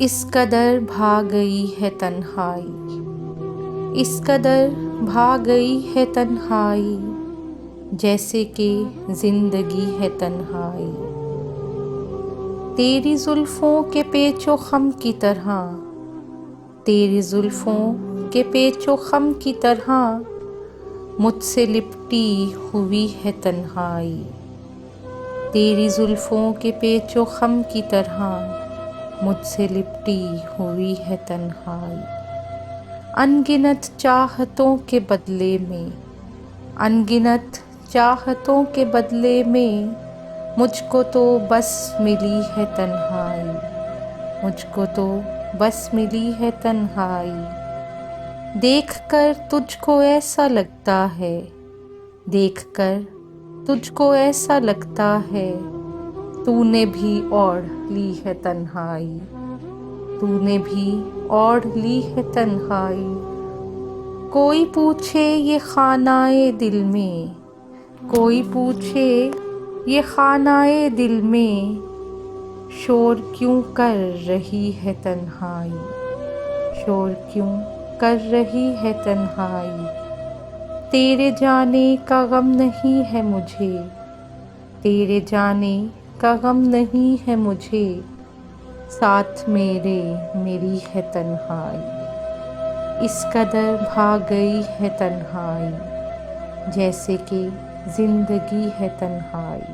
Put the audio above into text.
इस कदर भाग गई है तन्हाई, इस कदर भाग गई है तन्हाई, जैसे कि जिंदगी है तन्हाई। तेरी जुल्फों के पेचो खम की तरह, तेरी जुल्फों के पेचो खम की तरह मुझसे लिपटी हुई है तन्हाई। तेरी जुल्फों के पेचो खम की तरह मुझसे लिपटी हुई है तन्हाई। अनगिनत चाहतों के बदले में, अनगिनत चाहतों के बदले में मुझको तो बस मिली है तन्हाई, मुझको तो बस मिली है तन्हाई। देखकर तुझको ऐसा लगता है, देखकर तुझको ऐसा लगता है तूने भी ओढ़ ली है तन्हाई, तूने भी ओढ़ ली है तन्हाई। कोई पूछे ये खानाए दिल में, कोई पूछे ये खानाए दिल में शोर क्यों कर रही है तन्हाई, शोर क्यों कर रही है तन्हाई। तेरे जाने का गम नहीं है मुझे, तेरे जाने का गम नहीं है मुझे, साथ मेरे मेरी है तन्हाई। इस कदर भाग गई है तन्हाई, जैसे कि जिंदगी है तन्हाई।